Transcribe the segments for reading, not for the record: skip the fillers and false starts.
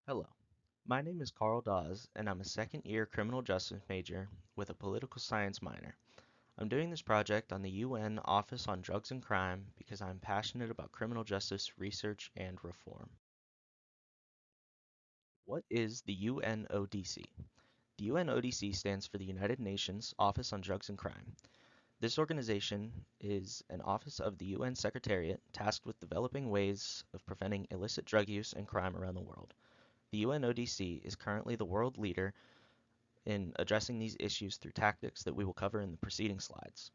Hello, my name is Carl Dawes, and I'm a second year criminal justice major with a political science minor. I'm doing this project on the UN Office on Drugs and Crime because I'm passionate about criminal justice research and reform. What is the UNODC? The UNODC stands for the United Nations Office on Drugs and Crime. This organization is an office of the UN Secretariat tasked with developing ways of preventing illicit drug use and crime around the world. The UNODC is currently the world leader in addressing these issues through tactics that we will cover in the preceding slides.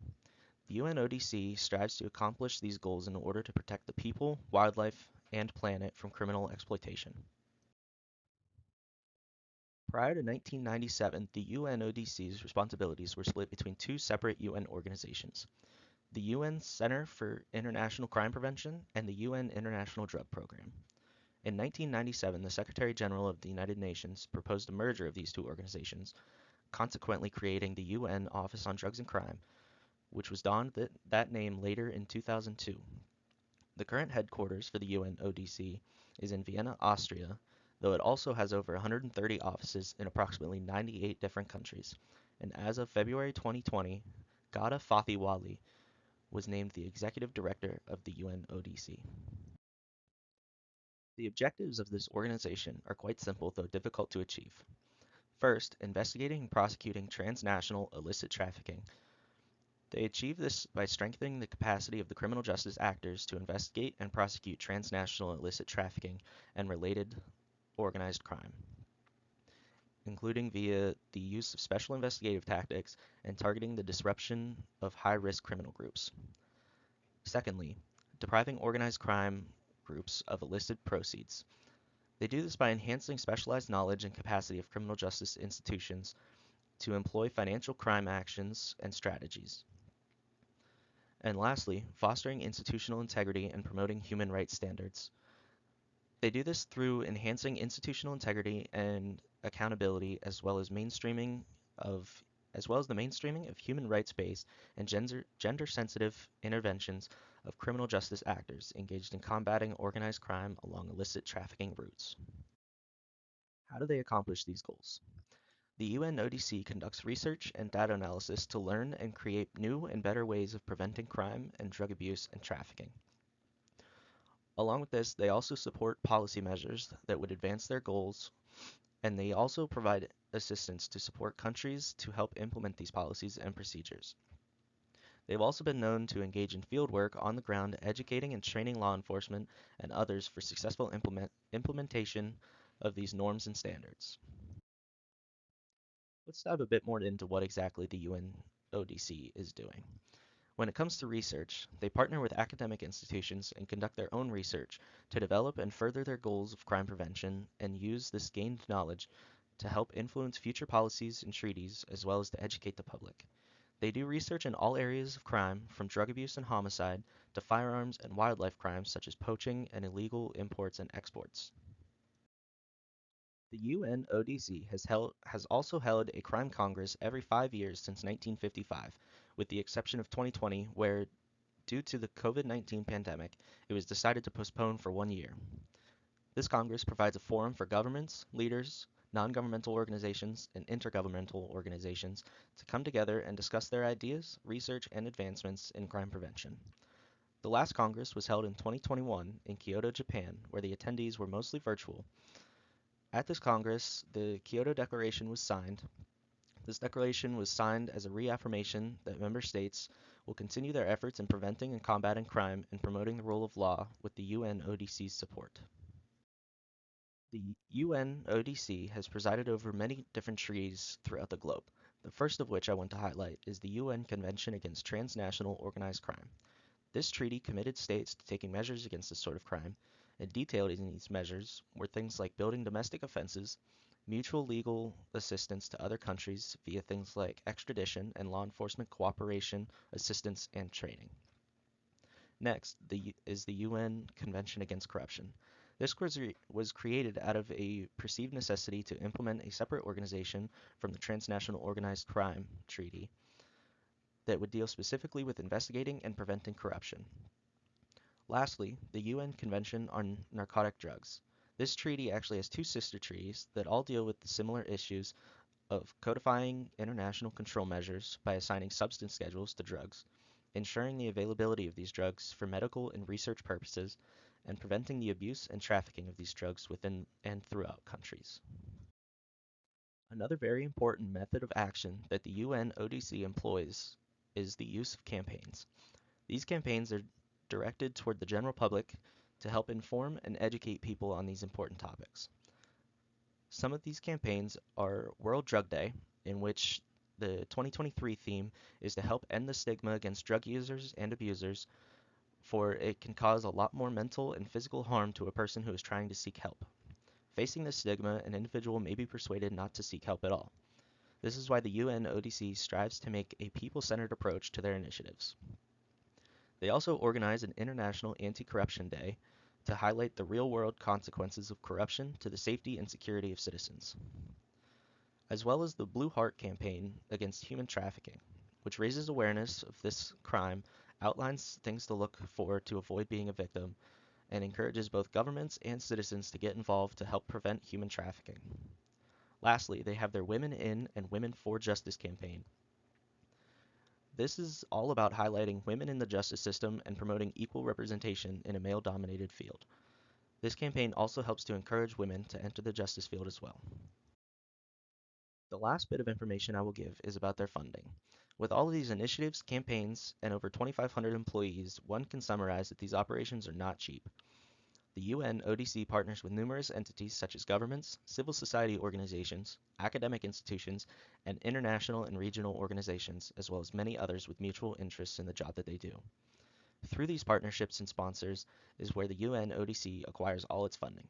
The UNODC strives to accomplish these goals in order to protect the people, wildlife, and planet from criminal exploitation. Prior to 1997, the UNODC's responsibilities were split between two separate UN organizations: the UN Center for International Crime Prevention and the UN International Drug Program. In 1997, the Secretary General of the United Nations proposed a merger of these two organizations, consequently creating the UN Office on Drugs and Crime, which was donned that name later in 2002. The current headquarters for the UNODC is in Vienna, Austria, though it also has over 130 offices in approximately 98 different countries. And as of February 2020, Ghada Fathi Wali was named the executive director of the UNODC. The objectives of this organization are quite simple, though difficult to achieve. First, investigating and prosecuting transnational illicit trafficking. They achieve this by strengthening the capacity of the criminal justice actors to investigate and prosecute transnational illicit trafficking and related organized crime, including via the use of special investigative tactics and targeting the disruption of high-risk criminal groups. Secondly, depriving organized crime groups of illicit proceeds. They do this by enhancing specialized knowledge and capacity of criminal justice institutions to employ financial crime actions and strategies. And lastly, fostering institutional integrity and promoting human rights standards. They do this through enhancing institutional integrity and accountability of as well as the mainstreaming of human rights-based and gender-sensitive interventions of criminal justice actors engaged in combating organized crime along illicit trafficking routes. How do they accomplish these goals? The UNODC conducts research and data analysis to learn and create new and better ways of preventing crime and drug abuse and trafficking. Along with this, they also support policy measures that would advance their goals, and they also provide assistance to support countries to help implement these policies and procedures. They've also been known to engage in field work on the ground, educating and training law enforcement and others for successful implementation of these norms and standards. Let's dive a bit more into what exactly the UNODC is doing. When it comes to research, they partner with academic institutions and conduct their own research to develop and further their goals of crime prevention and use this gained knowledge to help influence future policies and treaties as well as to educate the public. They do research in all areas of crime, from drug abuse and homicide to firearms and wildlife crimes such as poaching and illegal imports and exports. The UNODC has also held a crime congress every 5 years since 1955, with the exception of 2020, where, due to the COVID-19 pandemic, it was decided to postpone for 1 year. This congress provides a forum for governments, leaders, non-governmental organizations, and intergovernmental organizations to come together and discuss their ideas, research, and advancements in crime prevention. The last congress was held in 2021 in Kyoto, Japan, where the attendees were mostly virtual. At this Congress, the Kyoto Declaration was signed. This declaration was signed as a reaffirmation that member states will continue their efforts in preventing and combating crime and promoting the rule of law with the UNODC's support. The UNODC has presided over many different treaties throughout the globe. The first of which I want to highlight is the UN Convention Against Transnational Organized Crime. This treaty committed states to taking measures against this sort of crime, and detailed in these measures were things like building domestic offenses, mutual legal assistance to other countries via things like extradition and law enforcement cooperation, assistance, and training. Next is the UN Convention Against Corruption. This was created out of a perceived necessity to implement a separate organization from the Transnational Organized Crime Treaty that would deal specifically with investigating and preventing corruption. Lastly, the UN Convention on Narcotic Drugs. This treaty actually has two sister treaties that all deal with the similar issues of codifying international control measures by assigning substance schedules to drugs, ensuring the availability of these drugs for medical and research purposes, and preventing the abuse and trafficking of these drugs within and throughout countries. Another very important method of action that the UN ODC employs is the use of campaigns. These campaigns are directed toward the general public to help inform and educate people on these important topics. Some of these campaigns are World Drug Day, in which the 2023 theme is to help end the stigma against drug users and abusers, for it can cause a lot more mental and physical harm to a person who is trying to seek help. Facing this stigma, an individual may be persuaded not to seek help at all. This is why the UN ODC strives to make a people-centered approach to their initiatives. They also organize an International Anti-Corruption Day to highlight the real-world consequences of corruption to the safety and security of citizens, as well as the Blue Heart campaign against human trafficking, which raises awareness of this crime, outlines things to look for to avoid being a victim, and encourages both governments and citizens to get involved to help prevent human trafficking. Lastly, they have their Women in and Women for Justice campaign. This is all about highlighting women in the justice system and promoting equal representation in a male-dominated field. This campaign also helps to encourage women to enter the justice field as well. The last bit of information I will give is about their funding. With all of these initiatives, campaigns, and over 2,500 employees, one can summarize that these operations are not cheap. The UN ODC partners with numerous entities such as governments, civil society organizations, academic institutions, and international and regional organizations, as well as many others with mutual interests in the job that they do. Through these partnerships and sponsors is where the UN ODC acquires all its funding.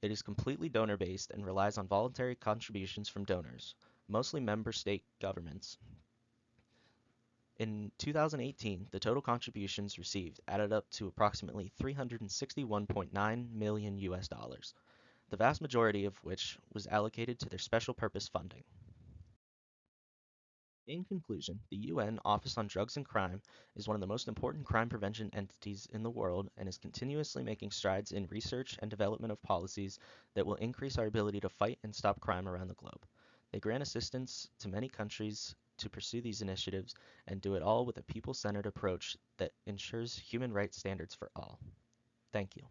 It is completely donor-based and relies on voluntary contributions from donors, mostly member state governments. In 2018, the total contributions received added up to approximately 361.9 million US dollars, the vast majority of which was allocated to their special purpose funding. In conclusion, the UN Office on Drugs and Crime is one of the most important crime prevention entities in the world and is continuously making strides in research and development of policies that will increase our ability to fight and stop crime around the globe. They grant assistance to many countries to pursue these initiatives and do it all with a people-centered approach that ensures human rights standards for all. Thank you.